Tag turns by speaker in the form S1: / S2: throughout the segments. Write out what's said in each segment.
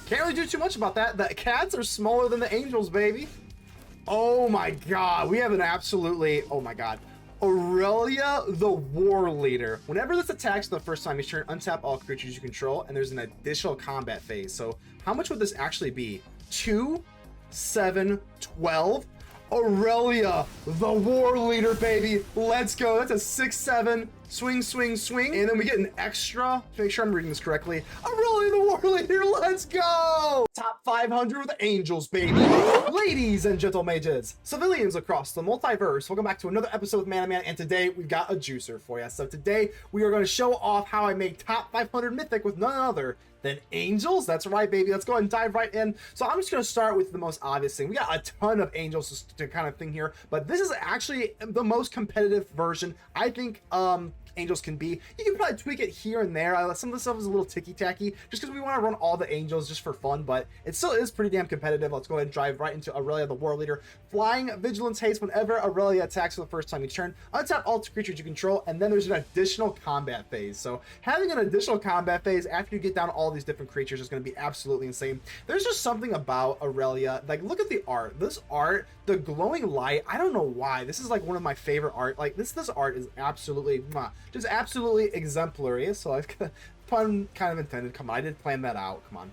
S1: Can't really do too much about that. The cats are smaller than the angels, baby. Oh my god, we have an absolutely, oh my god. Aurelia, the Warleader. Whenever this attacks the first time, you turn untap all creatures you control, and there's an additional combat phase. So how much would this actually be? 2, 7, 12. Aurelia, the Warleader, baby. Let's go. That's a 6/7 swing, swing, swing. And then we get an extra, to make sure I'm reading this correctly, Aurelia, the Warleader. Let's go. Top 500 with the angels, baby. Ladies and gentle mages, civilians across the multiverse, welcome back to another episode with Man, and today we've got a juicer for you. So today we are going to show off how I make top 500 Mythic with none other than angels. That's right, baby. Let's go ahead and dive right in. So I'm just going to start with the most obvious thing. We got a ton of angels to kind of thing here, but this is actually the most competitive version I think angels can be. You can probably tweak it here and there. Some of the stuff is a little ticky-tacky just because we want to run all the angels just for fun, but it still is pretty damn competitive. Let's go ahead and dive right into Aurelia, the Warleader. Flying Vigilance Haste. Whenever Aurelia attacks for the first time each turn, untap all creatures you control, and then there's an additional combat phase. So having an additional combat phase after you get down all these different creatures is going to be absolutely insane. There's just something about Aurelia. Like, look at the art. This art, the glowing light, I don't know why. This is like one of my favorite art. Like, this art is absolutely just absolutely exemplary. So I've pun kind of intended. Come on, I did plan that out. Come on.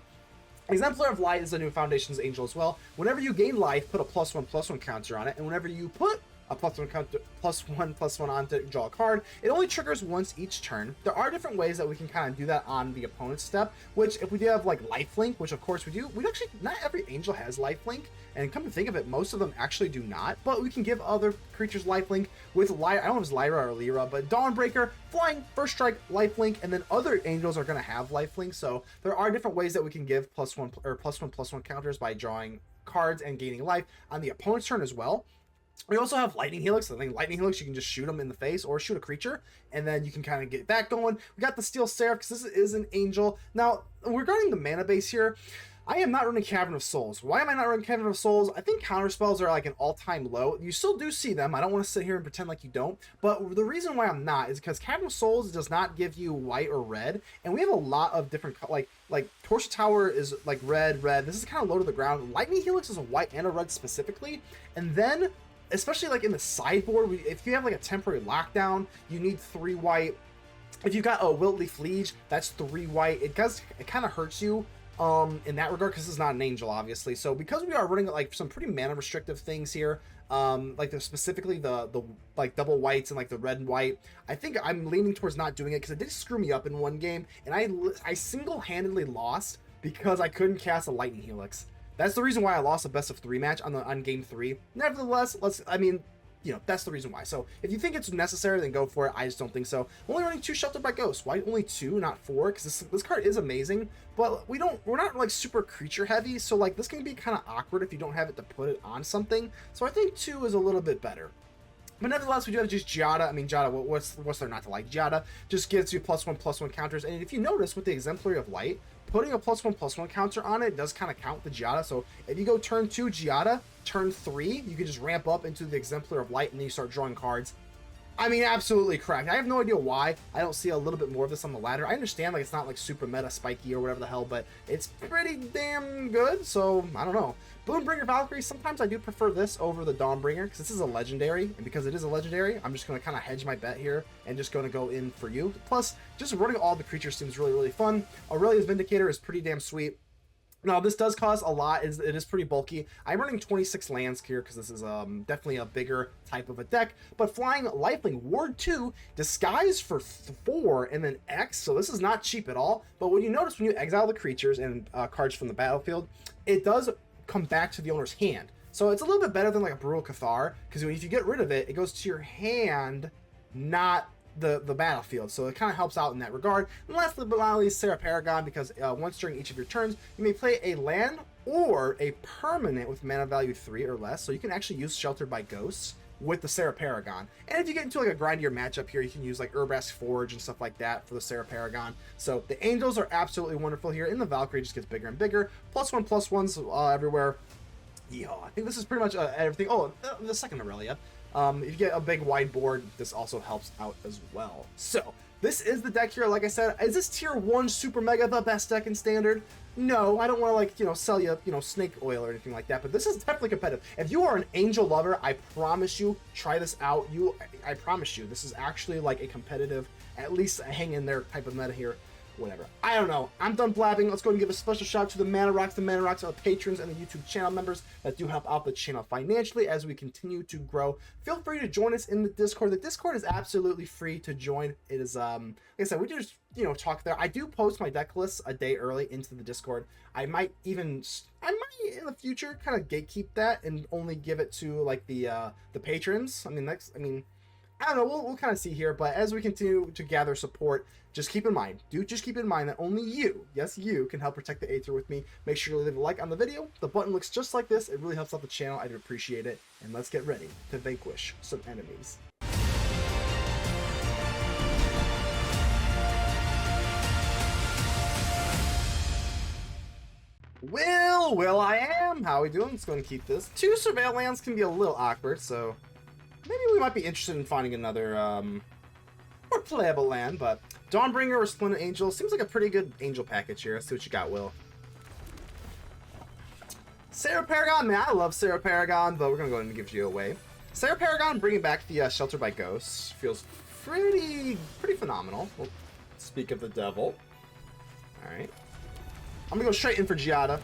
S1: Exemplar of Light is a new Foundation's angel as well. Whenever you gain life, put a +1/+1 counter on it, and whenever you put a +1 counter, +1/+1 on to draw a card, it only triggers once each turn. There are different ways that we can kind of do that on the opponent's step, which if we do have like lifelink, which of course we do, we actually, not every angel has lifelink, and come to think of it, most of them actually do not, but we can give other creatures lifelink with Lyra. I don't know if it's Lyra or Lyra, but Dawnbringer, flying, first strike, lifelink, and then other angels are going to have lifelink. So there are different ways that we can give +1/+1 counters by drawing cards and gaining life on the opponent's turn as well. We also have Lightning Helix. I think Lightning Helix, you can just shoot them in the face or shoot a creature, and then you can kind of get that going. We got the Steel Seraph because this is an angel. Now, regarding the mana base here, I am not running Cavern of Souls. Why am I not running Cavern of Souls? I think counter spells are like an all-time low. You still do see them. I don't want to sit here and pretend like you don't. But the reason why I'm not is because Cavern of Souls does not give you white or red. And we have a lot of different, like Torch Tower is like red. This is kind of low to the ground. Lightning Helix is a white and a red specifically. And then, especially like in the sideboard, if you have like a temporary lockdown, you need 3 white. If you got a Wiltly Fleege, that's 3 white. It kind of hurts you in that regard because it's not an angel, obviously. So because we are running like some pretty mana restrictive things here, like specifically the like double whites and like the red and white, I think I'm leaning towards not doing it because it did screw me up in one game, and I single-handedly lost because I couldn't cast a Lightning Helix. That's the reason why I lost a best of 3 match on game 3. Nevertheless, that's the reason why. So if you think it's necessary, then go for it. I just don't think so. I'm only running 2 Sheltered by Ghosts. Why only 2, not 4? Because this card is amazing, but we're not like super creature heavy. So like this can be kind of awkward if you don't have it to put it on something. So I think 2 is a little bit better. But nevertheless, we do have just Giada. I mean, Giada, what's there not to like? Giada just gives you +1/+1 counters. And if you notice with the Exemplar of Light, putting a +1/+1 counter on it does kind of count the Giada. So if you go turn 2 Giada, turn 3, you can just ramp up into the Exemplar of Light and then you start drawing cards. I mean, absolutely correct. I have no idea why I don't see a little bit more of this on the ladder. I understand like it's not like super meta spiky or whatever the hell, but it's pretty damn good. So I don't know. Boon-Bringer Valkyrie, sometimes I do prefer this over the Dawnbringer because this is a legendary, and because it is a legendary, I'm just going to kind of hedge my bet here and just going to go in for you. Plus, just running all the creatures seems really, really fun. Aurelia's Vindicator is pretty damn sweet. Now, this does cost a lot. It is pretty bulky. I'm running 26 lands here because this is definitely a bigger type of a deck. But flying Lifelink, Ward 2, Disguise for 4, and then X. So this is not cheap at all. But when you notice when you exile the creatures and cards from the battlefield, it does come back to the owner's hand. So it's a little bit better than like a Brutal Cathar, because if you get rid of it, it goes to your hand, not the battlefield. So it kind of helps out in that regard. And lastly but not least, Serra Paragon, because once during each of your turns, you may play a land or a permanent with mana value 3 or less. So you can actually use Sheltered by Ghosts with the Serra Paragon. And if you get into like a grindier matchup here, you can use like Urbask Forge and stuff like that for the Serra Paragon. So the angels are absolutely wonderful here, and the Valkyrie just gets bigger and bigger. +1/+1s everywhere. Yeah, I think this is pretty much everything. Oh, the second Aurelia. If you get a big wide board, this also helps out as well. So This is the deck here. Like I said, is this tier 1 super mega the best deck in standard? No, I don't want to, like, you know, sell you, you know, snake oil or anything like that, but this is definitely competitive. If you are an Angel lover, I promise you, try this out. I promise you, this is actually like a competitive, at least a hang in there type of meta here. Whatever. I don't know. I'm done blabbing. Let's go and give a special shout out to the Mana Rocks. The Mana Rocks are patrons and the YouTube channel members that do help out the channel financially as we continue to grow. Feel free to join us in the Discord. The Discord is absolutely free to join. It is, like I said, we just, you know, talk there. I do post my deck lists a day early into the Discord. I might in the future kind of gatekeep that and only give it to like the patrons. I mean, I don't know, we'll kind of see here, but as we continue to gather support, just keep in mind that only you, yes, you, can help protect the Aether with me. Make sure to leave a like on the video. The button looks just like this. It really helps out the channel. I'd appreciate it. And let's get ready to vanquish some enemies. Will I am. How are we doing? Let's go and keep this. 2 surveil lands can be a little awkward, so maybe we might be interested in finding another more playable land, but Dawnbringer or Resplendent Angel seems like a pretty good angel package here. Let's see what you got, Will. Serra Paragon, man, I love Serra Paragon, but we're gonna go ahead and give you away. Serra Paragon bringing back the Shelter by Ghosts feels pretty phenomenal. We'll speak of the devil. All right, I'm gonna go straight in for Giada.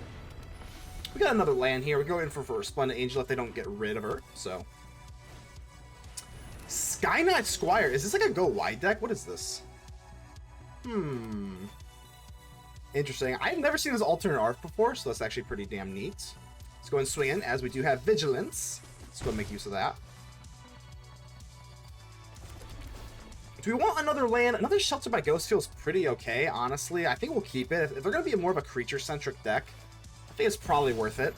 S1: We got another land here. We go in for Resplendent Angel if they don't get rid of her. So Sky Knight Squire. Is this like a go wide deck? What is this? Interesting. I've never seen this alternate art before, so that's actually pretty damn neat. Let's go and swing in, as we do have Vigilance. Let's go and make use of that. Do we want another land? Another Shelter by Ghost feels pretty okay, honestly. I think we'll keep it. If they're going to be more of a creature-centric deck, I think it's probably worth it.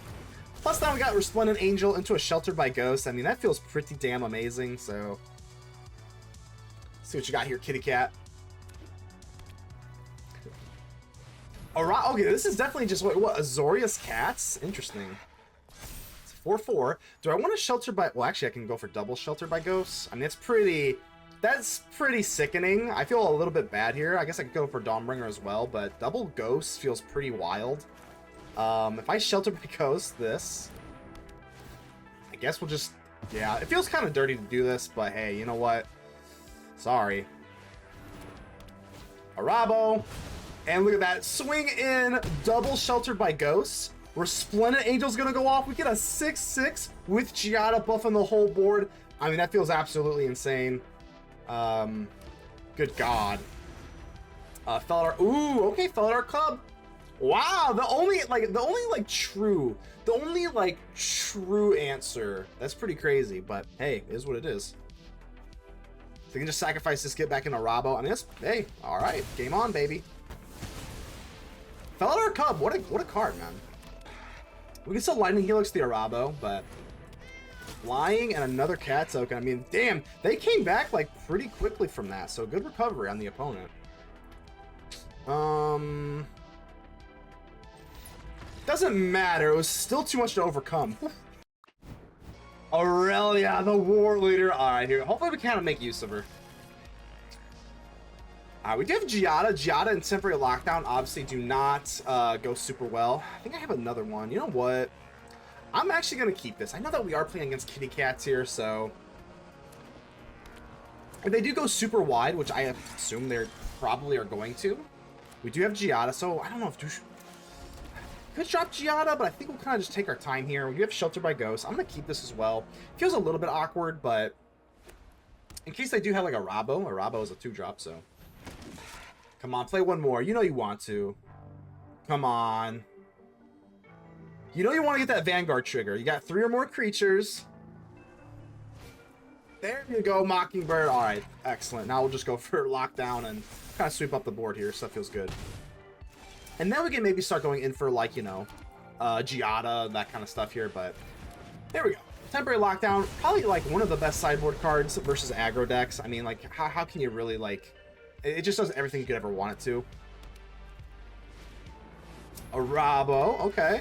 S1: Plus, now we got Resplendent Angel into a Shelter by Ghost. I mean, that feels pretty damn amazing, so let's see what you got here, kitty cat. Okay, this is definitely just what Azorius Cats? Interesting. It's 4/4. Do I want to Shelter by... Well, actually, I can go for double Shelter by Ghosts. I mean, that's pretty sickening. I feel a little bit bad here. I guess I could go for Dawnbringer as well, but double Ghosts feels pretty wild. If I Shelter by Ghost this, I guess we'll just... Yeah, it feels kind of dirty to do this, but hey, you know what? Sorry. Arabo. And look at that. Swing in, double Sheltered by Ghosts. Resplendent Angel's gonna go off. We get a 6/6 with Giada buffing the whole board. I mean, that feels absolutely insane. Good God. Felidar. Ooh, okay, Felidar Club. Wow, the only true answer. That's pretty crazy, but hey, it is what it is. So you can just sacrifice this, get back in a Rabo. I mean, that's, hey, all right, game on, baby. Felidar Cub, what a card, man. We can still Lightning Helix the Arabo, but flying and another cat token. I mean, damn, they came back like pretty quickly from that. So good recovery on the opponent. Doesn't matter. It was still too much to overcome. Aurelia, the Warleader. All right, here. Hopefully we kind of make use of her. We do have Giada. Giada and Temporary Lockdown obviously do not go super well. I think I have another one. You know what? I'm actually going to keep this. I know that we are playing against kitty cats here, so if they do go super wide, which I assume they probably are going to, we do have Giada, so I don't know if could drop Giada, but I think we'll kind of just take our time here. We do have Shelter by Ghost. I'm going to keep this as well. Feels a little bit awkward, but in case they do have like a Rabo is a 2-drop, so come on, play one more. You know you want to. Come on. You know you want to get that Vanguard trigger. You got 3 or more creatures. There you go, Mockingbird. All right, excellent. Now we'll just go for Lockdown and kind of sweep up the board here, so that feels good. And then we can maybe start going in for, like, you know, Giada, that kind of stuff here, but there we go. Temporary Lockdown, probably, like, one of the best sideboard cards versus aggro decks. I mean, like, how can you really, like... It just does everything you could ever want it to. A Rabo, okay.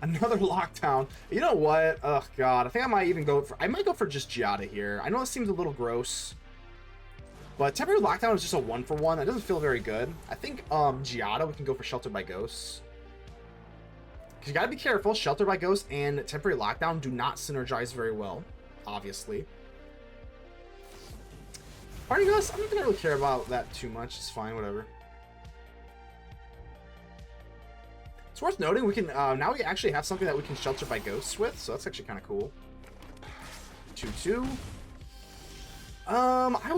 S1: Another Lockdown. You know what? Oh God, I think I might even go for... I might go for just Giada here. I know it seems a little gross. But Temporary Lockdown is just a 1-for-1. That doesn't feel very good. I think Giada, we can go for Sheltered by Ghosts. Because you gotta be careful. Sheltered by Ghosts and Temporary Lockdown do not synergize very well, obviously. Party Ghosts, I don't think I really care about that too much. It's fine, whatever. It's worth noting we can now we actually have something that we can Shelter by Ghosts with, so that's actually kind of cool. 2/2. I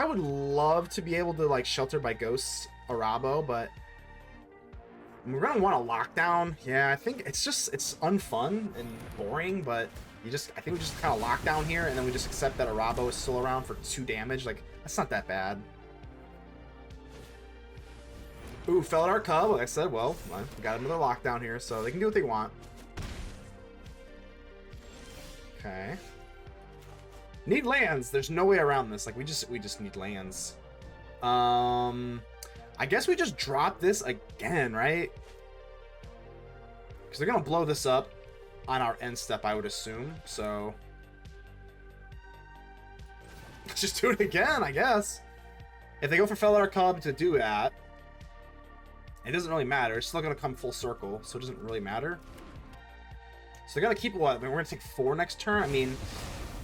S1: would love to be able to like Shelter by Ghosts Arabo, but we're gonna want a lockdown. Yeah, I think it's unfun and boring, but I think we just kind of lock down here, and then we just accept that Arabo is still around for 2 damage. Like, that's not that bad. Ooh, Felidar Cub, like I said, well, we got another lockdown here, so they can do what they want. Okay. Need lands. There's no way around this. Like, we just need lands. I guess we just drop this again, right? Because they're gonna blow this up on our end step, I would assume. So let's just do it again, I guess. If they go for Felidar Cub to do that, it doesn't really matter. It's still gonna come full circle, so it doesn't really matter. So they're gonna keep what? I mean, we're gonna take 4 next turn. I mean,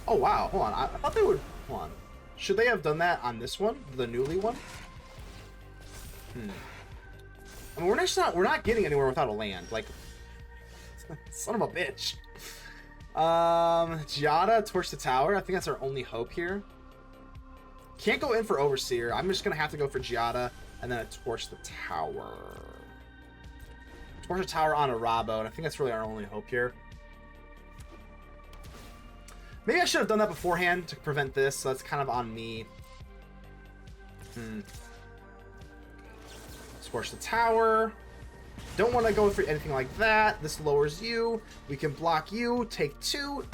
S1: oh wow, hold on. I thought they would. Hold on. Should they have done that on this one, the newly one? I mean, we're not getting anywhere without a land. Like, son of a bitch. Giada, Torch the Tower. I think that's our only hope here. Can't go in for Overseer. I'm just gonna have to go for Giada and then a Torch the Tower. Torch the Tower on Arabo, and I think that's really our only hope here. Maybe I should have done that beforehand to prevent this, so that's kind of on me. Torch the Tower. Don't want to go for anything like that. This lowers you. We can block you. Take 2.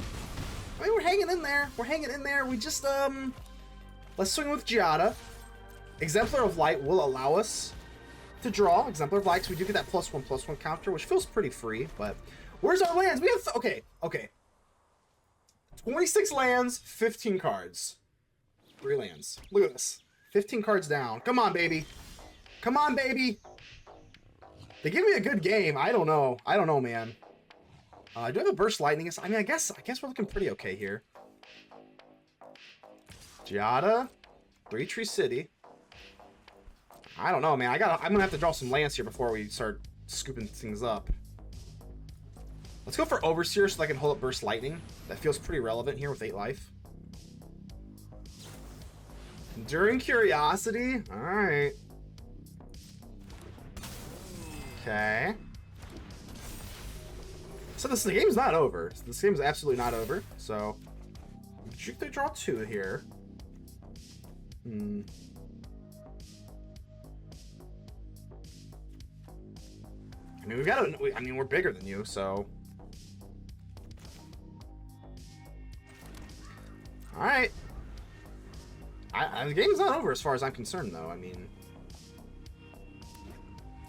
S1: I mean, we're hanging in there. We're hanging in there. We just, let's swing with Giada. Exemplar of Light will allow us to draw Exemplar of Light, so we do get that +1/+1 counter, which feels pretty free, but where's our lands? We have, okay. 26 lands, 15 cards. 3 lands. Look at this. 15 cards down. Come on, baby. Come on, baby. They give me a good game. I don't know. I don't know, man. Do I have a Burst Lightning? I mean, I guess we're looking pretty okay here. Giada, 3 Tree City. I don't know, man. I'm gonna have to draw some lands here before we start scooping things up. Let's go for Overseer so I can hold up Burst Lightning. That feels pretty relevant here with 8 life. Enduring Curiosity. All right. Okay. So the game's not over. This game's absolutely not over. So should they draw 2 here? I mean, we're bigger than you, so. All right. The game's not over as far as I'm concerned, though. I mean,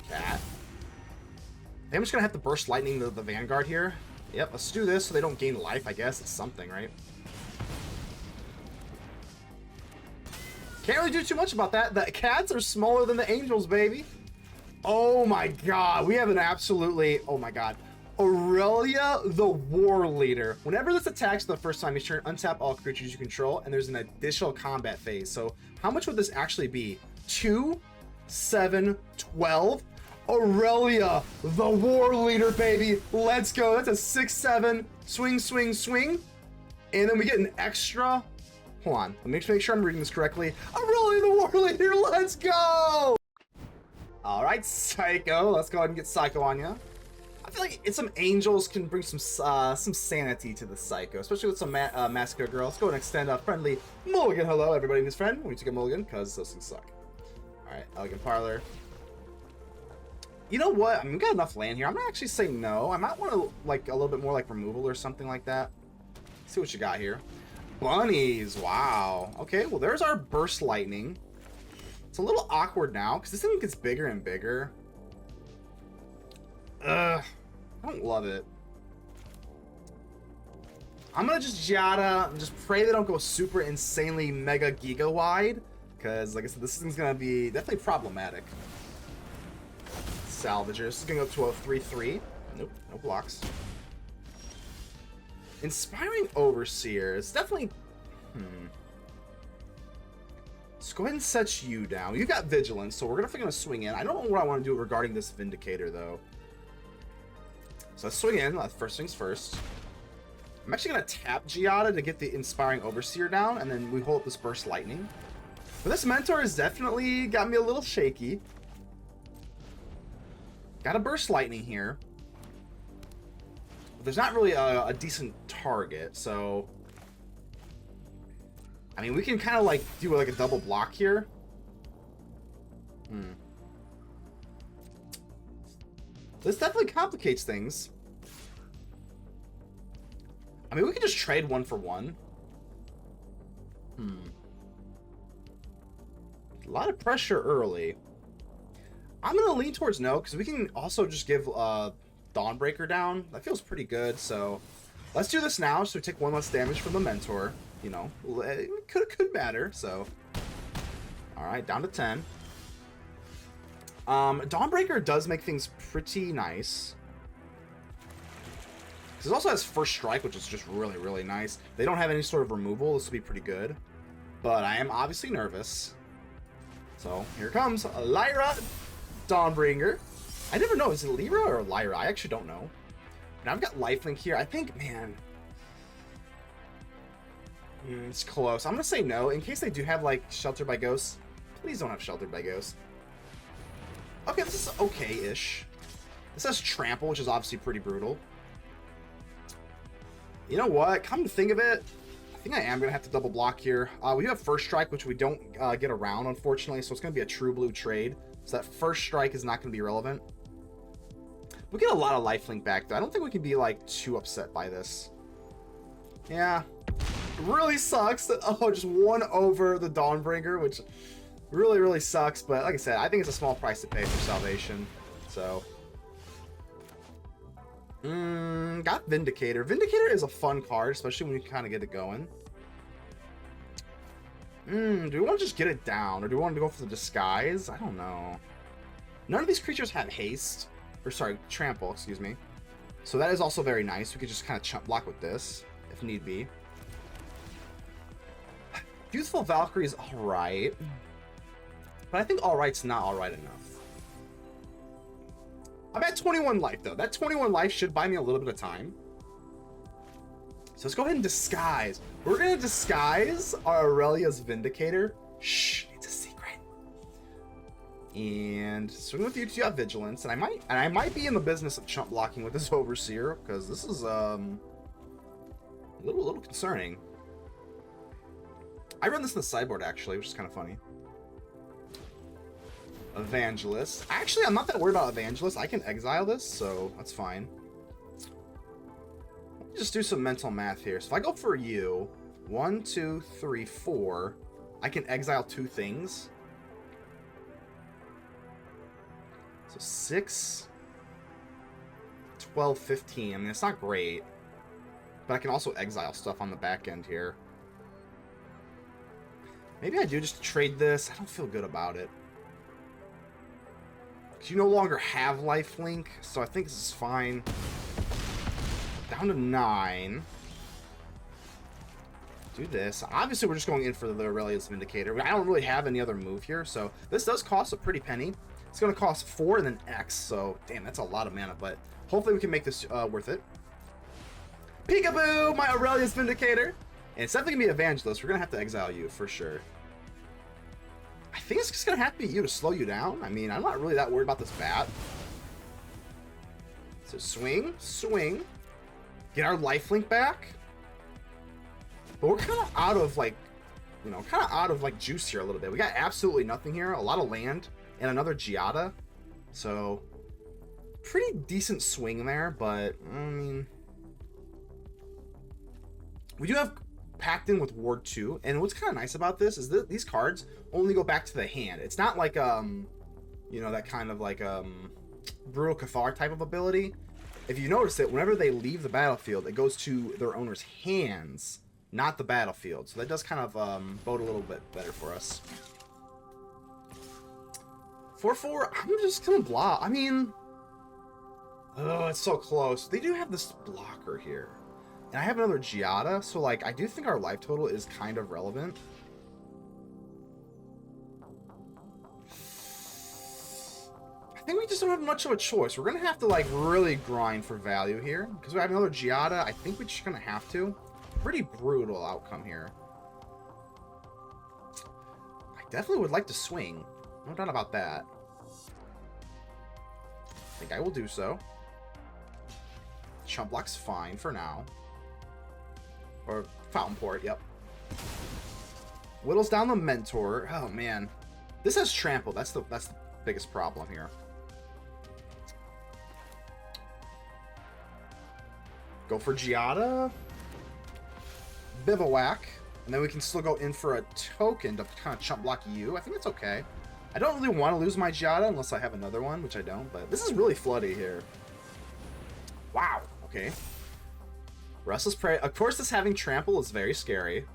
S1: cat. I think I'm just gonna have to Burst Lightning the Vanguard here. Yep, let's do this so they don't gain life, I guess. It's something, right? Can't really do too much about that. The cats are smaller than the angels, baby. Oh my god, we have an absolutely, oh my god. Aurelia the Warleader. Whenever this attacks the first time, you turn untap all creatures you control, and there's an additional combat phase. So how much would this actually be? 2, 7, 12. Aurelia the Warleader, baby. Let's go. That's a 6/7 swing, swing, swing. And then we get an extra. Hold on. Let me make sure I'm reading this correctly. Aurelia the Warleader. Let's go. All right, Psycho. Let's go ahead and get Psycho on you. I feel like some angels can bring some sanity to the Psycho, especially with some Massacre Girl. Let's go and extend a friendly mulligan. Hello, everybody and his friend. We need to get mulligan because those things suck. All right, Elegant Parlor. You know what? I mean, we got enough land here. I'm gonna actually say no. I might want to like a little bit more like removal or something like that. Let's see what you got here. Bunnies. Wow. Okay. Well, there's our Burst Lightning. It's a little awkward now because this thing gets bigger and bigger. Ugh. I don't love it. I'm gonna just Giada and just pray they don't go super insanely mega giga wide, because like I said, this thing's gonna be definitely problematic. Salvager. This is gonna go to a 3/3. Nope, no blocks. Inspiring Overseer. It's definitely. Let's go ahead and set you down. You got Vigilance, so we're gonna swing in. I don't know what I want to do regarding this Vindicator though. So let's swing in. First things first. I'm actually gonna tap Giada to get the Inspiring Overseer down, and then we hold up this Burst Lightning. But this Mentor has definitely got me a little shaky. Got a Burst Lightning here. But there's not really a decent target, so... I mean, we can kind of like do like a double block here. This definitely complicates things. I mean, we can just trade 1 for 1. A lot of pressure early. I'm going to lean towards no, because we can also just give Dawnbreaker down. That feels pretty good, so let's do this now, so we take 1 less damage from the Mentor. You know, it could matter, so. Alright, down to 10. Dawnbreaker does make things pretty nice. Because it also has First Strike, which is just really, really nice. They don't have any sort of removal. This will be pretty good. But I am obviously nervous. So, here comes Lyra Dawnbringer. I never know, is it Lyra or Lyra? I actually don't know. And I've got Lifelink here. I think, man... it's close. I'm going to say no. In case they do have, like, Sheltered by Ghosts. Please don't have Sheltered by Ghosts. Okay, this is okay-ish. This has Trample, which is obviously pretty brutal. You know what? Come to think of it, I think I am going to have to double block here. We do have First Strike, which we don't get around, unfortunately, so it's going to be a true blue trade. So that First Strike is not going to be relevant. We get a lot of lifelink back, though. I don't think we can be, like, too upset by this. Yeah. It really sucks that, just 1 over the Dawnbringer, which really, really sucks. But like I said, I think it's a small price to pay for Salvation. So... got Vindicator. Vindicator is a fun card, especially when you kind of get it going. Do we want to just get it down, or do we want to go for the Disguise? I don't know. None of these creatures have haste. Or sorry, trample, excuse me. So that is also very nice. We could just kind of chump block with this, if need be. Youthful Valkyrie is alright. But I think alright's not alright enough. I'm at 21 life, though. That 21 life should buy me a little bit of time. So let's go ahead and disguise. We're going to disguise our Aurelia's Vindicator. Shh, it's a secret. And swing with you to have Vigilance. And I might be in the business of chump blocking with this Overseer, because this is a little concerning. I run this in the sideboard, actually, which is kind of funny. Evangelist. Actually, I'm not that worried about Evangelist. I can exile this, so that's fine. Let me just do some mental math here. So if I go for you, 1, 2, 3, 4, I can exile 2 things. So 6, 12, 15. I mean, it's not great. But I can also exile stuff on the back end here. Maybe I do just trade this. I don't feel good about it. You no longer have lifelink, so I think this is fine. Down to 9. Do this. Obviously, we're just going in for the Aurelia's Vindicator. I don't really have any other move here, so this does cost a pretty penny. It's going to cost 4 and then X, so damn, that's a lot of mana, but hopefully we can make this worth it. Peekaboo, my Aurelia's Vindicator. And it's definitely going to be Evangelist. We're going to have to exile you for sure. I think it's just going to have to be you to slow you down. I mean, I'm not really that worried about this bat. So swing, swing. Get our lifelink back. But we're kind of out of, like, you know, kind of out of, like, juice here a little bit. We got absolutely nothing here. A lot of land and another Giada. So, pretty decent swing there, but, I mean... We do have packed in with Ward 2, and what's kind of nice about this is that these cards only go back to the hand. It's not like you know, that kind of like Brutal Cathar type of ability. if you notice it, whenever they leave the battlefield, it goes to their owner's hands, not the battlefield. So that does kind of bode a little bit better for us. 4/4, I'm just gonna block. I mean, oh, it's so close. They do have this blocker here. And I have another Giada, so like I do think our life total is kind of relevant. I think we just don't have much of a choice. We're gonna have to like really grind for value here. Because we have another Giada, I think we're just gonna have to. Pretty brutal outcome here. I definitely would like to swing. No doubt about that. I think I will do so. Chump block's fine for now. Or Fountainport, yep. Whittles down the Mentor. Oh man, this has trample. That's the biggest problem here. Go for Giada, Bivouac, and then we can still go in for a token to kind of chump block you. I think it's okay. I don't really want to lose my Giada unless I have another one, which I don't. But this is really floody here. Wow. Okay. Restless Prey. Of course, this having trample is very scary.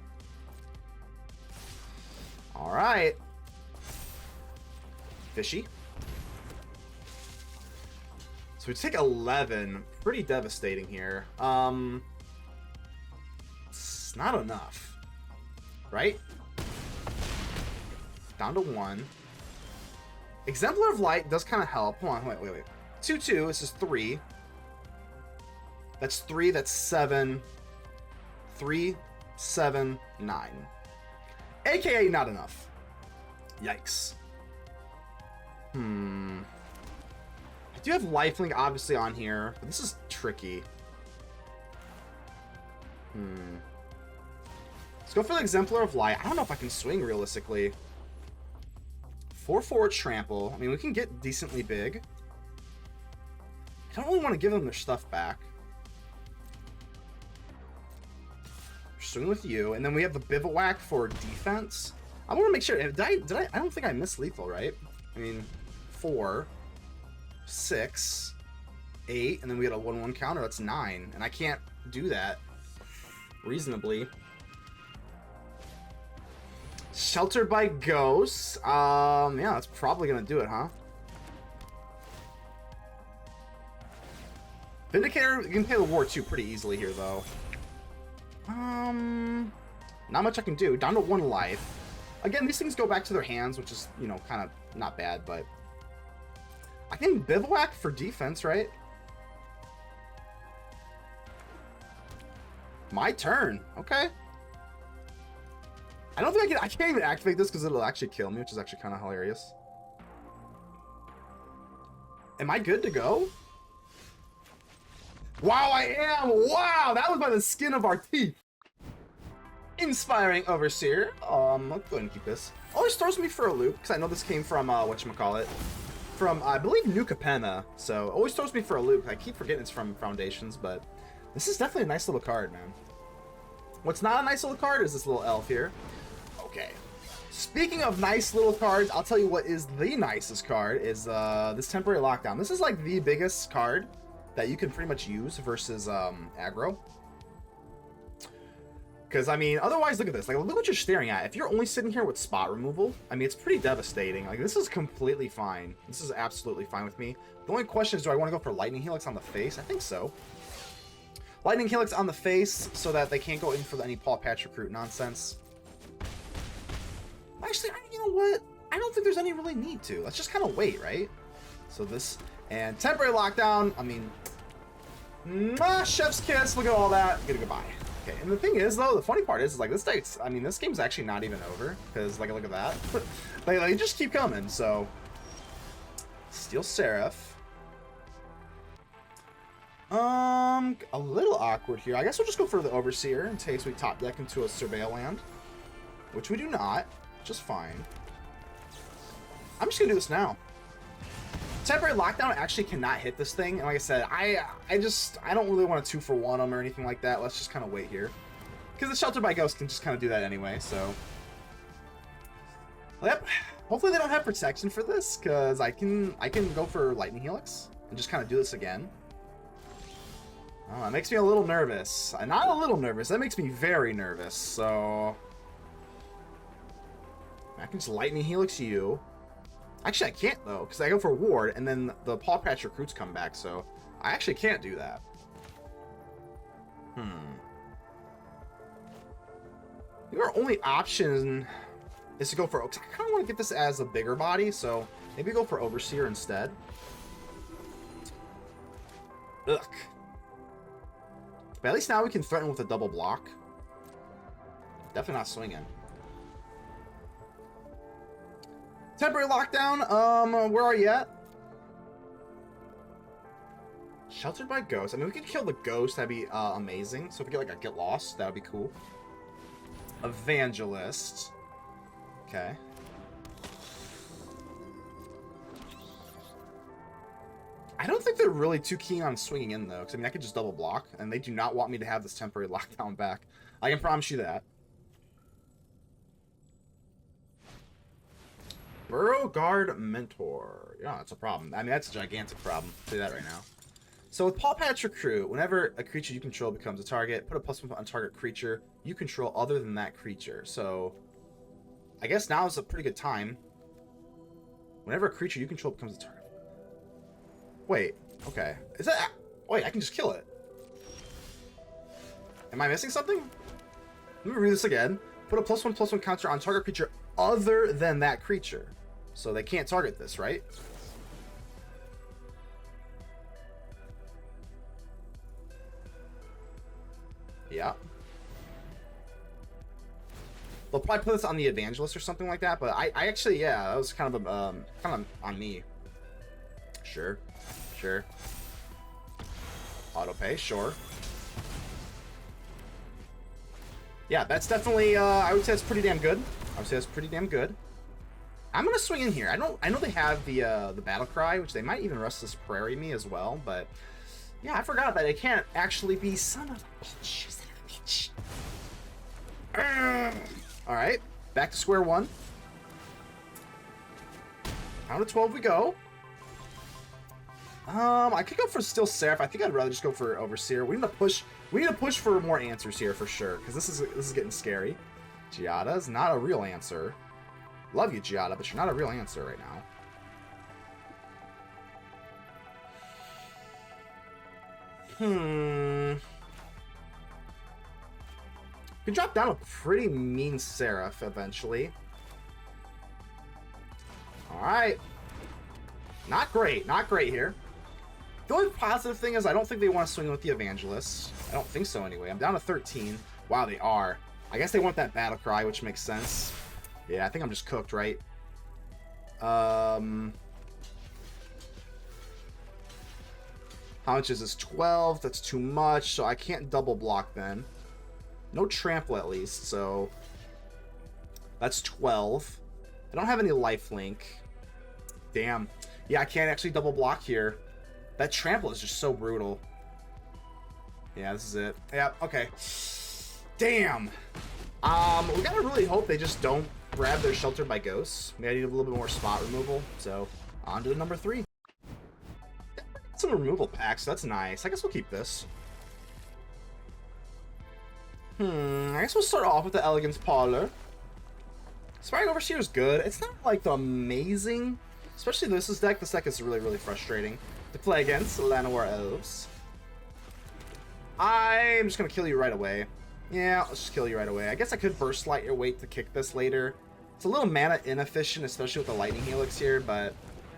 S1: All right. Fishy. So we take 11. Pretty devastating here. It's not enough. Right? Down to 1. Exemplar of Light does kind of help. Hold on, wait. 2/2. This is 3. That's 3, that's 7. 3, 7, 9. AKA not enough. Yikes. I do have lifelink obviously on here, but this is tricky. Let's go for the Exemplar of Light. I don't know if I can swing realistically. 4/4 trample. I mean, we can get decently big. I don't really want to give them their stuff back. Swing with you, and then we have the Bivouac for defense. I want to make sure. Did I? I don't think I missed lethal, right? I mean, 4, 6, 8, and then we had a 1/1 counter. That's 9, and I can't do that reasonably. Sheltered by Ghosts. Yeah, that's probably gonna do it, huh? Vindicator, you can pay the war too pretty easily here, though. Not much I can do. Down to 1 life. Again, these things go back to their hands, which is, you know, kind of not bad, but I can Bivouac for defense, right? My turn. Okay. I don't think I can't even activate this because it'll actually kill me, which is actually kind of hilarious. Am I good to go? Wow, I am! Wow, that was by the skin of our teeth. Inspiring Overseer. I'll go ahead and keep this. Always throws me for a loop, because I know this came from, whatchamacallit. From, I believe, New Capenna. So, always throws me for a loop. I keep forgetting it's from Foundations, but this is definitely a nice little card, man. What's not a nice little card is this little elf here. Okay. Speaking of nice little cards, I'll tell you what is the nicest card is this Temporary Lockdown. This is like the biggest card that you can pretty much use versus aggro. Because, I mean, otherwise, look at this. Like, look what you're staring at. If you're only sitting here with spot removal, I mean, it's pretty devastating. Like, this is completely fine. This is absolutely fine with me. The only question is, do I want to go for Lightning Helix on the face? I think so. Lightning Helix on the face so that they can't go in for any Paul Patch Recruit nonsense. Actually, you know what? I don't think there's any really need to. Let's just kind of wait, right? So this, and Temporary Lockdown, I mean, chef's kiss, look at all that, get a goodbye. Okay, and the thing is, though, the funny part is like, this date's, I mean, this game's actually not even over, because, like, look at that. they just keep coming, so. Steel Seraph. A little awkward here. I guess we'll just go for the Overseer in case we top deck into a Surveil land, which we do not, just fine. I'm just gonna do this now. Temporary Lockdown actually cannot hit this thing, and like I said, I don't really want to 2-for-1 them or anything like that. Let's just kind of wait here, because the Shelter by Ghost can just kind of do that anyway. So, yep. Hopefully they don't have protection for this, because I can go for Lightning Helix and just kind of do this again. Oh, that makes me a little nervous. Not a little nervous. That makes me very nervous. So I can just Lightning Helix you. Actually, I can't though, because I go for Ward, and then the Paw Patch recruits come back. So I actually can't do that. Your only option is to go for... I kind of want to get this as a bigger body, so maybe go for Overseer instead. Ugh. But at least now we can threaten with a double block. Definitely not swinging. Temporary lockdown. Where are you at? Sheltered by ghosts. I mean, we could kill the ghost. That'd be amazing. So if we get like a get lost, that would be cool. Evangelist. Okay. I don't think they're really too keen on swinging in, though, because I mean, I could just double block, and they do not want me to have this temporary lockdown back. I can promise you that. Burrow Guard Mentor. Yeah, that's a problem. I mean, that's a gigantic problem. I'll tell you that right now. So with Paw Patch Recruit, whenever a creature you control becomes a target, put a +1 on target creature you control other than that creature. So I guess now is a pretty good time. Whenever a creature you control becomes a target. Wait, okay. Is that... Wait, I can just kill it. Am I missing something? Let me read this again. Put a +1/+1 counter on target creature other than that creature. So they can't target this, right? Yeah. They'll probably put this on the Evangelist or something like that, but I actually, yeah, that was kind of on me. Sure. Sure. Auto pay, sure. Yeah, that's definitely, I would say that's pretty damn good. I would say that's pretty damn good. I'm gonna swing in here. I know they have the battle cry, which they might even Restless Prairie me as well, but yeah, I forgot that it can't actually be son of a bitch. Son of a bitch. All right, back to square one. Down to 12 we go. I could go for Steel Seraph. I think I'd rather just go for Overseer. We need to push. We need to push for more answers here for sure, because this is getting scary. Giada is not a real answer. Love you, Giada, but you're not a real answer right now. Could drop down a pretty mean Seraph eventually. Alright. Not great. Not great here. The only positive thing is I don't think they want to swing with the Evangelist. I don't think so anyway. I'm down to 13. Wow, they are. I guess they want that battle cry, which makes sense. Yeah, I think I'm just cooked, right? How much is this? 12. That's too much, so I can't double block then. No trample at least, so that's 12. I don't have any lifelink. Damn. Yeah, I can't actually double block here. That trample is just so brutal. Yeah, this is it. Yeah, okay. Damn. We gotta really hope they just don't grab their Sheltered by Ghosts. Maybe I need a little bit more spot removal. So, on to number 3. Some removal packs, that's nice. I guess we'll keep this. I guess we'll start off with the Elegant Parlor. Inspiring Overseer is good. It's not like the amazing, especially this deck. This deck is really, really frustrating to play against. Llanowar Elves. I'm just gonna kill you right away. Yeah, let's just kill you right away. I guess I could Burst Light your weight to kick this later. It's a little mana inefficient, especially with the Lightning Helix here, but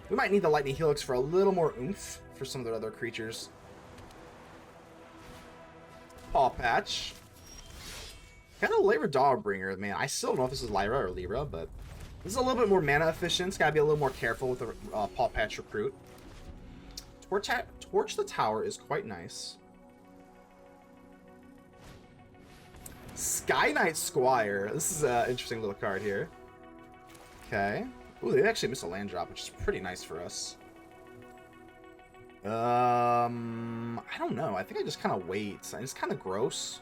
S1: we might need the Lightning Helix for a little more oomph for some of the other creatures. Paw Patch. Kind of Lyra Dawnbringer, man. I still don't know if this is Lyra or Lyra, but this is a little bit more mana efficient. It's got to be a little more careful with the Paw Patch Recruit. Torch the Tower is quite nice. Sky Knight Squire. This is an interesting little card here. Okay. Ooh, they actually missed a land drop, which is pretty nice for us. I don't know. I think I just kind of wait. It's kind of gross.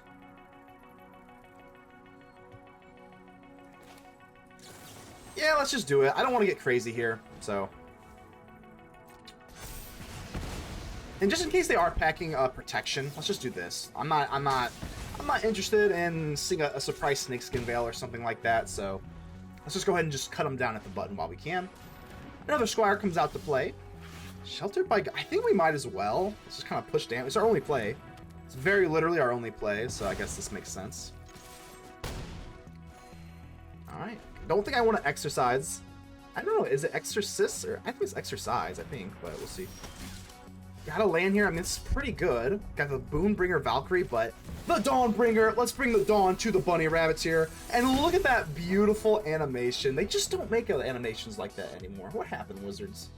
S1: Yeah, let's just do it. I don't want to get crazy here, so. And just in case they are packing protection, let's just do this. I'm not interested in seeing a surprise Snakeskin Veil or something like that, so let's just go ahead and just cut them down at the button while we can. Another Squire comes out to play. Sheltered by... I think we might as well. Let's just kind of push damage. It's our only play. It's very literally our only play, so I guess this makes sense. Alright. Don't think I want to exercise. I don't know. Is it exorcist? Or I think it's exercise, I think, but we'll see. Got a land here. I mean, it's pretty good. Got the Boon-Bringer Valkyrie, but the Dawnbringer. Let's bring the dawn to the bunny rabbits here. And look at that beautiful animation. They just don't make animations like that anymore. What happened, Wizards?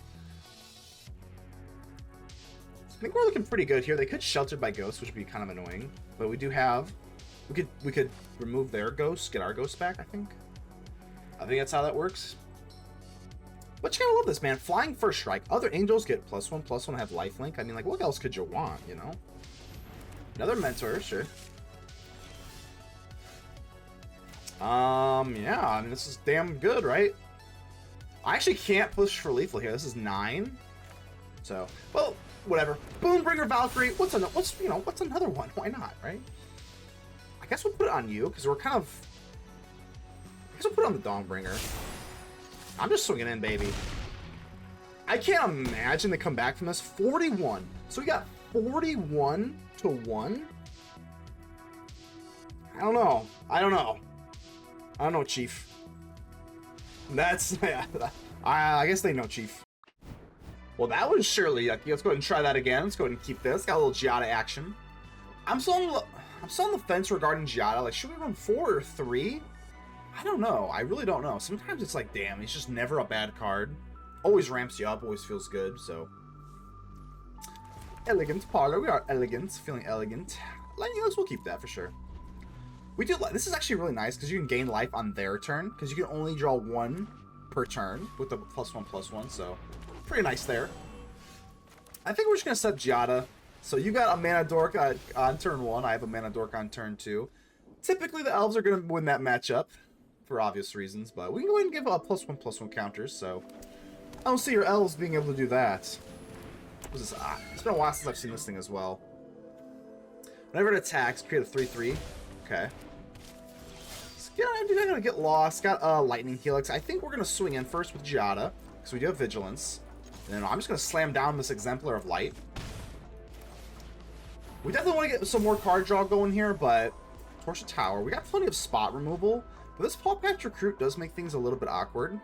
S1: I think we're looking pretty good here. They could Sheltered by Ghosts, which would be kind of annoying. But we do have... We could remove their ghosts, get our ghosts back, I think. I think that's how that works. But you gotta love this, man. Flying First Strike. Other angels get +1/+1, have lifelink. I mean, like, what else could you want, you know? Another Mentor, sure. Yeah, I mean, this is damn good, right? I actually can't push for lethal here. This is 9. So, well, whatever. Boon-Bringer Valkyrie. What's another one? Why not, right? I guess we'll put it on you, because we're kind of... I guess we'll put it on the Dawnbringer. I'm just swinging in, baby. I can't imagine they come back from this. 41. So we got 41 to 1. I don't know, Chief. That's... Yeah, I guess they know, Chief. Well, that was surely yucky. Let's go ahead and try that again. Let's go ahead and keep this. Got a little Giada action. I'm still on the fence regarding Giada. Like, should we run 4 or 3? I don't know. I really don't know. Sometimes it's like, damn, it's just never a bad card. Always ramps you up, always feels good, so. Elegant Parlor. We are elegant, feeling elegant. Lightning Helix, we'll keep that for sure. We do. This is actually really nice because you can gain life on their turn because you can only draw 1 per turn with the +1/+1, so pretty nice there. I think we're just gonna set Giada. So you got a mana dork on turn 1. I have a mana dork on turn 2. Typically, the elves are gonna win that matchup. For obvious reasons, but we can go ahead and give a +1/+1 counters, so I don't see your elves being able to do that. What's this? It's been a while since I've seen this thing as well. Whenever it attacks, create a 3/3. Okay. So, yeah, I'm gonna get lost. Got Lightning Helix. I think we're gonna swing in first with Giada, because we do have Vigilance. And then I'm just gonna slam down this Exemplar of Light. We definitely want to get some more card draw going here, but Torch the Tower. We got plenty of spot removal. But this Paw Patch Recruit does make things a little bit awkward.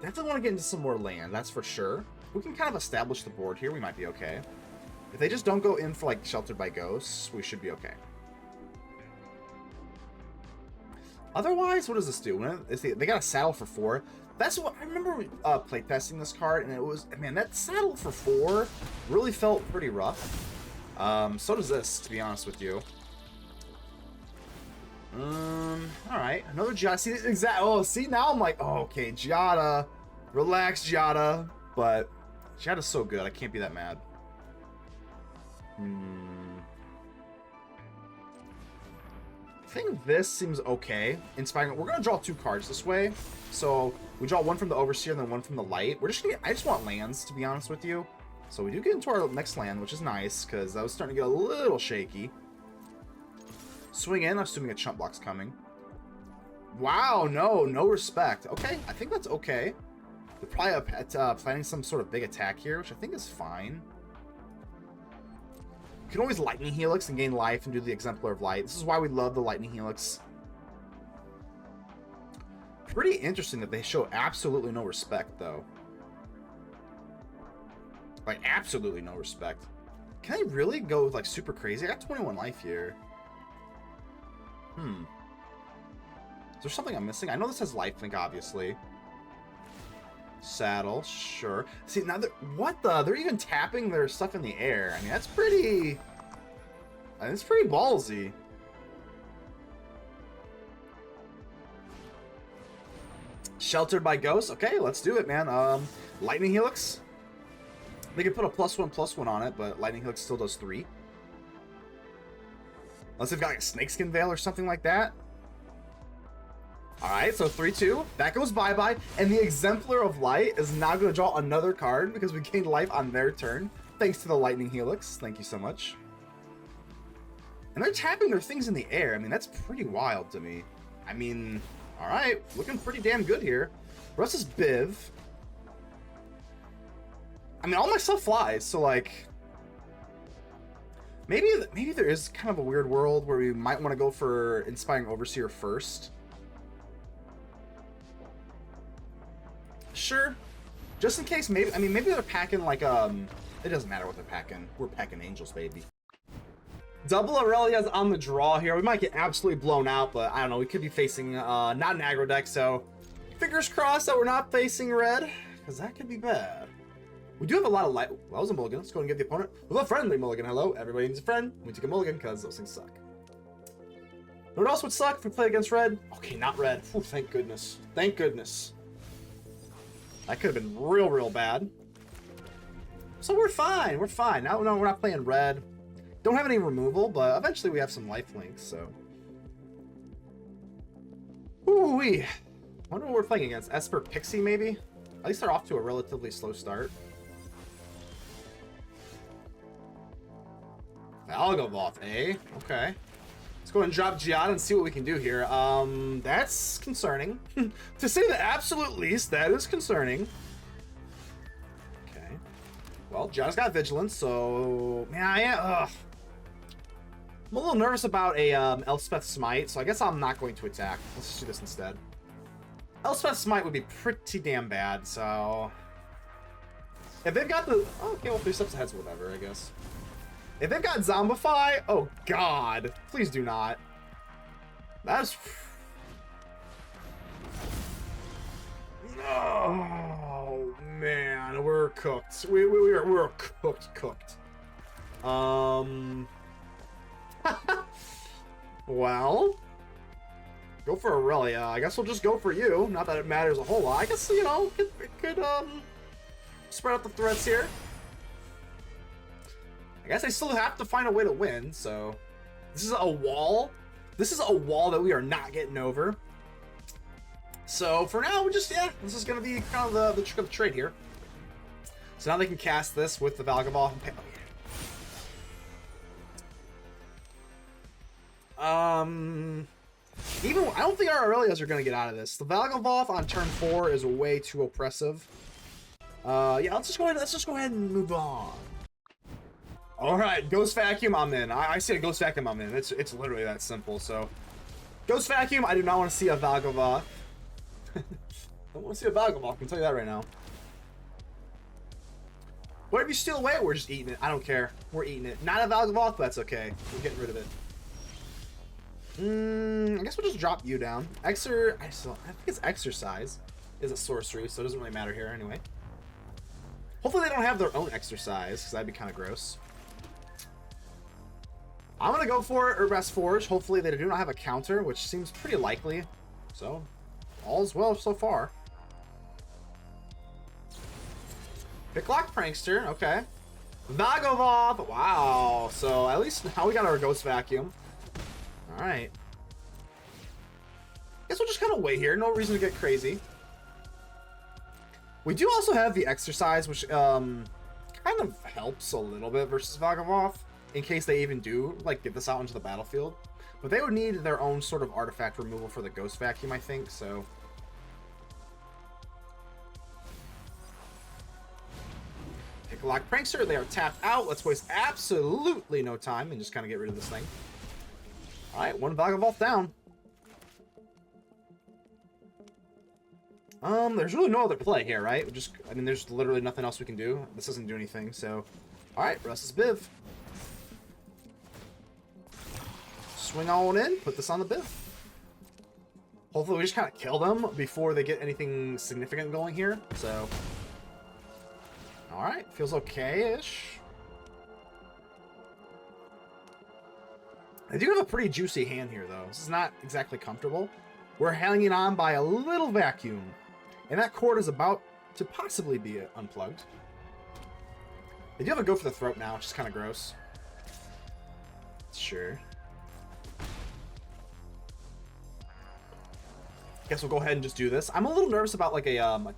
S1: Definitely want to get into some more land, that's for sure. We can kind of establish the board here, we might be okay. If they just don't go in for, like, Sheltered by Ghosts, we should be okay. Otherwise, what does this do? They got a saddle for 4. That's what I remember playtesting this card, and it was, man, that saddle for 4 really felt pretty rough. So does this, to be honest with you. Alright, another Giada. See, see, now I'm like, oh, okay, Giada. Relax, Giada. But Giada's so good, I can't be that mad. I think this seems okay. Inspiring. We're gonna draw 2 cards this way. So we draw 1 from the Overseer and then 1 from the Light. We're just gonna I just want lands, to be honest with you. So we do get into our next land, which is nice, because I was starting to get a little shaky. Swing in, assuming a chump block's coming. Wow, no respect. Okay, I think that's okay. They're probably planning some sort of big attack here, which I think is fine. You can always Lightning Helix and gain life and do the Exemplar of Light. This is why we love the Lightning Helix. Pretty interesting that they show absolutely no respect, though. Like, absolutely no respect. Can I really go, like, super crazy? I got 21 life here. Is there something I'm missing? I know this has lifelink, obviously. Saddle, sure. See, now they're even tapping their stuff in the air. I mean, that's pretty... it's pretty ballsy. Sheltered by Ghosts. Okay, let's do it, man. Lightning Helix. They can put a +1/+1 on it, but Lightning Helix still does 3. Unless they've got like a Snakeskin Veil or something like that. All right, so 3-2. That goes bye-bye. And the Exemplar of Light is now going to draw another card because we gained life on their turn. Thanks to the Lightning Helix. Thank you so much. And they're tapping their things in the air. I mean, that's pretty wild to me. I mean, all right. Looking pretty damn good here. Restless Biv. I mean, all my stuff flies, so, like... Maybe there is kind of a weird world where we might want to go for Inspiring Overseer first. Sure. Just in case, maybe, I mean, maybe they're packing, like, it doesn't matter what they're packing. We're packing Angels, baby. Double Aurelia's on the draw here. We might get absolutely blown out, but I don't know. We could be facing, not an aggro deck, so fingers crossed that we're not facing red, because that could be bad. We do have a lot of light. Well, that was a mulligan. Let's go and give the opponent a friendly mulligan. Hello, everybody needs a friend. We took a mulligan because those things suck. What else would suck if we play against red? Okay, not red. Ooh, thank goodness. Thank goodness. That could have been real, real bad. So we're fine. We're fine. Now, no, we're not playing red. Don't have any removal, but eventually we have some life links, so. Ooh-wee. Wonder what we're playing against. Esper Pixie, maybe? At least they're off to a relatively slow start. Valgavoth, eh? Okay. Let's go ahead and drop Giada and see what we can do here. That's concerning. To say the absolute least, that is concerning. Okay. Well, Giada's got Vigilance, so... Man, I'm a little nervous about a Elspeth's Smite, so I guess I'm not going to attack. Let's just do this instead. Elspeth's Smite would be pretty damn bad, so... If they've got the... Oh, okay, well, 3 steps ahead's whatever, I guess. If they've got Zombify, oh god, please do not. That's... Oh, man, we're cooked. We're cooked. Well, go for Aurelia. I guess we'll just go for you. Not that it matters a whole lot. I guess, you know, it could spread out the threats here. I guess I still have to find a way to win, so... This is a wall. This is a wall that we are not getting over. So, for now, we're just, yeah, this is going to be kind of the trick of the trade here. So now they can cast this with the Valgavoth and pay... Even, I don't think our Aurelias are going to get out of this. The Valgavoth on turn 4 is way too oppressive. Yeah, let's just go ahead and move on. All right, Ghost Vacuum, I'm in. I say Ghost Vacuum, I'm in. It's literally that simple. So, Ghost Vacuum, I do not want to see a Valgavoth. Don't want to see a Valgavoth, I can tell you that right now. Whatever you steal away, we're just eating it. I don't care. We're eating it. Not a Valgavoth, but that's okay. We're getting rid of it. I guess we'll just drop you down. I think it's Exercise is a sorcery, so it doesn't really matter here anyway. Hopefully they don't have their own Exercise, because that'd be kind of gross. I'm going to go for Urbas Forge. Hopefully they do not have a counter, which seems pretty likely. So, all's well so far. Picklock Prankster, okay. Valgavoth, wow. So at least now we got our Ghost Vacuum. Alright. Guess we'll just kind of wait here. No reason to get crazy. We do also have the Exercise, which kind of helps a little bit versus Valgavoth. In case they even do, like, get this out into the battlefield. But they would need their own sort of artifact removal for the Ghost Vacuum, I think, so... Picklock Prankster, they are tapped out. Let's waste absolutely no time and just kind of get rid of this thing. Alright, one Valgavoth down. There's really no other play here, right? I mean, there's literally nothing else we can do. This doesn't do anything, so... Alright, Restless Biv. Swing on in, put this on the Biv. Hopefully we just kind of kill them before they get anything significant going here, so... Alright, feels okay-ish. I do have a pretty juicy hand here, though. This is not exactly comfortable. We're hanging on by a little vacuum. And that cord is about to possibly be unplugged. They do have a go for the throat now, which is kind of gross. Sure. Guess we'll go ahead and just do this. I'm a little nervous about like a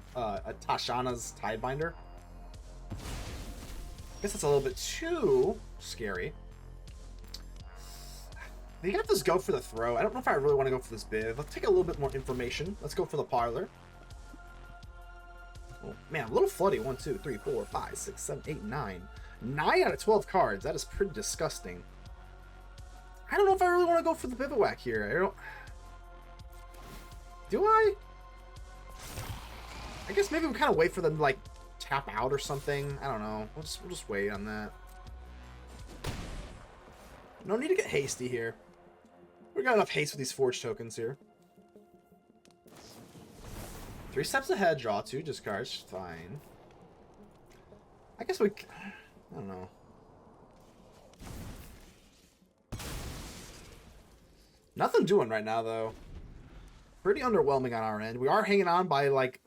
S1: Tashana's Tidebinder. Guess that's a little bit too scary. They got this go for the throw. I don't know if I really want to go for this Biv. Let's take a little bit more information. Let's go for the Parlor. Oh, man, a little floody. 1, 2, 3, 4, 5, 6, 7, 8, 9. 9 out of 12 cards. That is pretty disgusting. I don't know if I really want to go for the Bivouac here. I don't... Do I? I guess maybe we kind of wait for them to, like, tap out or something. I don't know. We'll just wait on that. No need to get hasty here. We got enough haste with these forge tokens here. 3 steps ahead, draw 2, discards. Fine. I guess we... I don't know. Nothing doing right now, though. Pretty underwhelming on our end. We are hanging on by, like,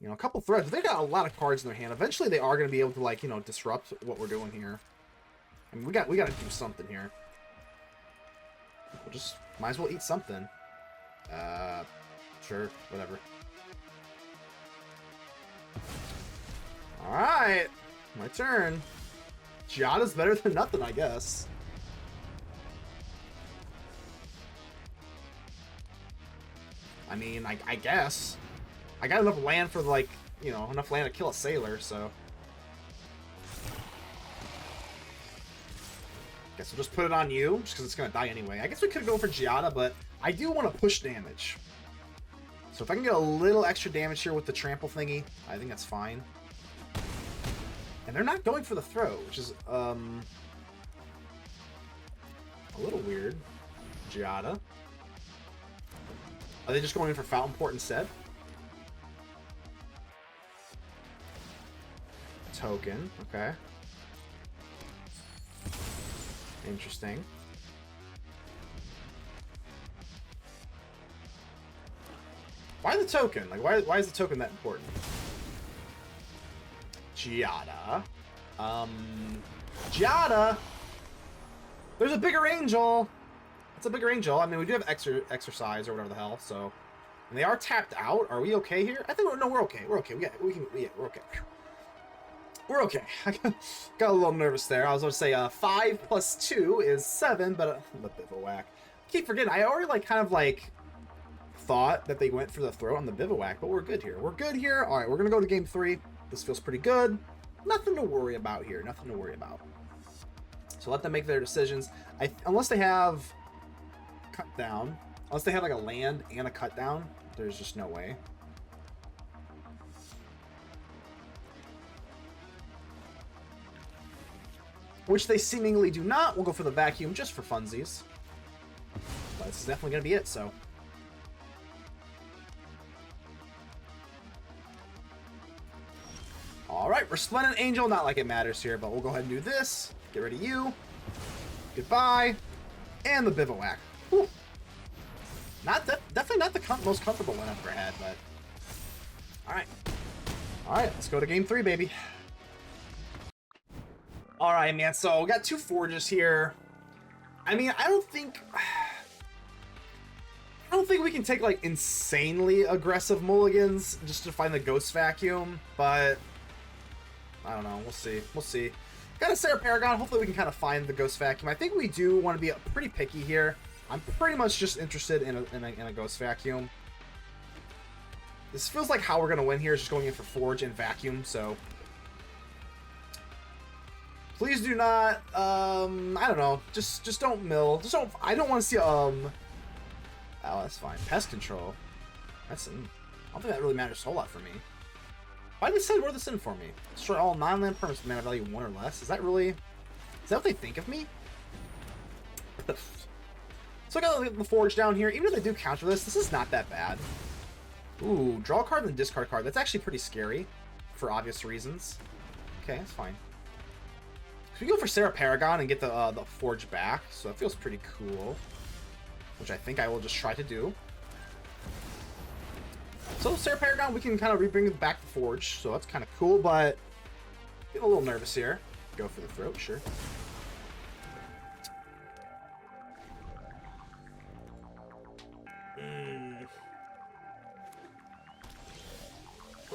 S1: you know, a couple threads. They got a lot of cards in their hand. Eventually, they are going to be able to, like, you know, disrupt what we're doing here. I mean, we got to do something here. We'll just might as well eat something. Sure, whatever. All right, my turn. Giada's better than nothing, I guess. I mean, I guess. I got enough land for, like, you know, enough land to kill a sailor, so. Guess we'll just put it on you, just because it's going to die anyway. I guess we could go for Giada, but I do want to push damage. So if I can get a little extra damage here with the trample thingy, I think that's fine. And they're not going for the throw, which is a little weird. Giada. Are they just going in for Fountainport instead? Token, okay. Interesting. Why the token? Like, why is the token that important? Giada. Giada! There's a bigger angel! It's a bigger angel. I mean, we do have exercise or whatever the hell, so... And they are tapped out. Are we okay here? I think no, we're okay. We're okay. We're okay. We're okay. I got a little nervous there. I was going to say 5 plus 2 is 7, but the Bivouac. I keep forgetting. I already like kind of like thought that they went for the throw on the Bivouac, but we're good here. We're good here. All right, we're going to go to game 3. This feels pretty good. Nothing to worry about here. Nothing to worry about. So let them make their decisions. Unless they have cut down. Unless they have like a land and a cut down, there's just no way. Which they seemingly do not. We'll go for the vacuum just for funsies. But this is definitely going to be it, so. Alright, Resplendent Angel. Not like it matters here, but we'll go ahead and do this. Get rid of you. Goodbye. And the Bivouac. Whew. Definitely not the most comfortable one I've ever had, but... Alright. Alright, let's go to game 3, baby. Alright, man, so we got 2 forges here. I mean, I don't think we can take, like, insanely aggressive mulligans just to find the Ghost Vacuum, but... I don't know, we'll see. We'll see. Got a Serra Paragon, hopefully we can kind of find the Ghost Vacuum. I think we do want to be pretty picky here. I'm pretty much just interested in a Ghost Vacuum. This feels like how we're going to win here is just going in for Forge and Vacuum, so... Please do not, I don't know, just don't mill. I don't want to see, oh, that's fine. Pest Control. I don't think that really matters a whole lot for me. Why did they sideboard this in for me? Destroy all non-land permanents with mana value 1 or less. Is that what they think of me? So I got the Forge down here. Even if they do counter this is not that bad. Ooh, draw a card and discard a card. That's actually pretty scary, for obvious reasons. Okay, that's fine. So we go for Serra Paragon and get the Forge back, so that feels pretty cool. Which I think I will just try to do. So Serra Paragon, we can kind of rebring back the Forge, so that's kind of cool, but getting a little nervous here. Go for the throat, sure.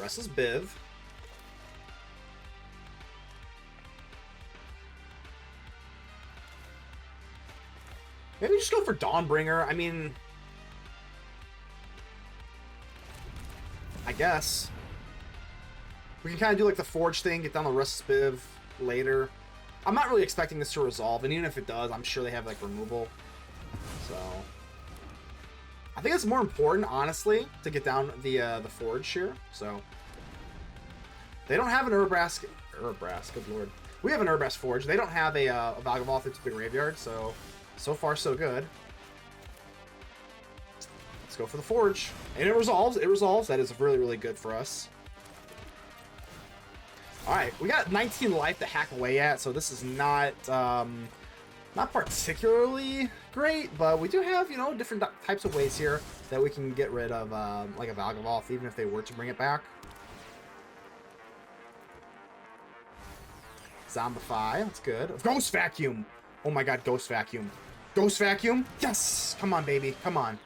S1: Restless Biv. Maybe just go for Dawnbringer. I mean, I guess. We can kind of do like the Forge thing, get down the Restless Biv later. I'm not really expecting this to resolve, and even if it does, I'm sure they have like removal. So I think it's more important, honestly, to get down the Forge here. So they don't have an Urbrask, good lord. We have an Urbrask Forge. They don't have a Valgavoth into the graveyard, so far so good. Let's go for the Forge. And it resolves. It resolves. That is really, really good for us. Alright, we got 19 life to hack away at, so this is not not particularly great, but we do have, you know, different types of ways here that we can get rid of like a Valgavoth, even if they were to bring it back. Zombify, that's good. Ghost Vacuum! Oh my god, Ghost Vacuum. Ghost Vacuum? Yes! Come on, baby. Come on.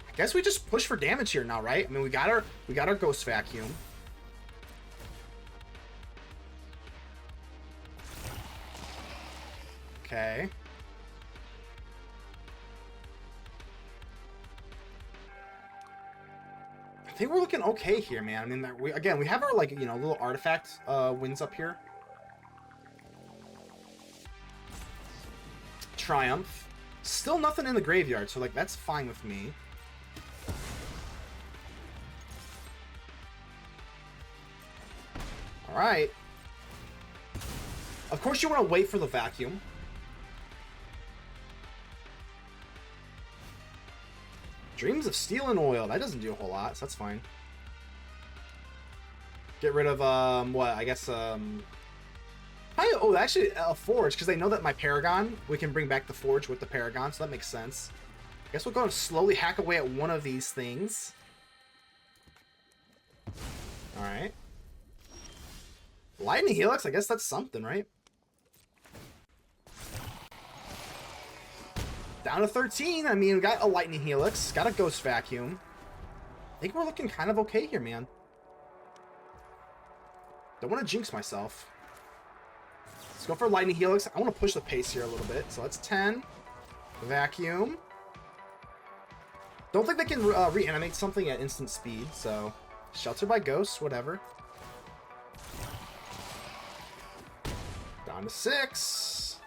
S1: I guess we just push for damage here now, right? I mean, we got our Ghost Vacuum. Okay. I think we're looking okay here, man. I mean, we have our, like, you know, little artifact wins up here. Triumph. Still nothing in the graveyard, so, like, that's fine with me. Alright. Of course you want to wait for the vacuum. Dreams of Steel and Oil. That doesn't do a whole lot, so that's fine. Get rid of, what? I guess, actually, a Forge, because they know that my Paragon, we can bring back the Forge with the Paragon, so that makes sense. I guess we'll go and slowly hack away at one of these things. Alright. Lightning Helix, I guess that's something, right? Down to 13. I mean, we got a Lightning Helix, got a Ghost Vacuum. I think we're looking kind of okay here, man. Don't want to jinx myself. Let's go for Lightning Helix. I want to push the pace here a little bit. So that's 10. Vacuum. Don't think they can reanimate something at instant speed, so Shelter by Ghosts, whatever. Down to 6.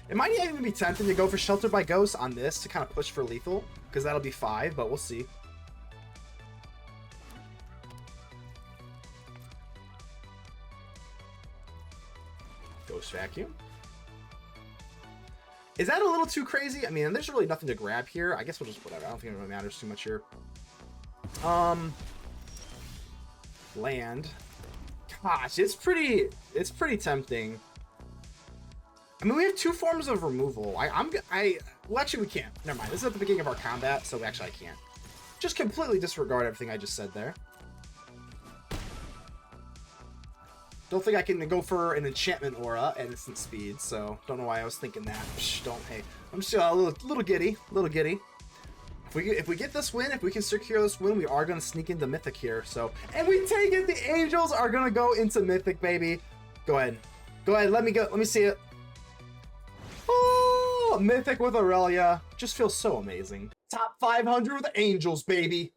S1: It might even be tempting to go for Shelter by Ghosts on this to kind of push for lethal, because that'll be 5, but we'll see. Ghost Vacuum. Is that a little too crazy? I mean, there's really nothing to grab here. I guess we'll just whatever. I don't think it really matters too much here. Land. Gosh, it's pretty tempting. I mean, we have 2 forms of removal. Well, actually, we can't. Never mind. This is at the beginning of our combat, so actually I can't. Just completely disregard everything I just said there. Don't think I can go for an enchantment aura at instant speed, so don't know why I was thinking that. Psh, hey, I'm just a little giddy. If we get this win, if we can secure this win, we are going to sneak into Mythic here. So, and we take it. The Angels are going to go into Mythic, baby. Go ahead. Let me go. Let me see it. Oh, Mythic with Aurelia. Just feels so amazing. Top 500 with Angels, baby.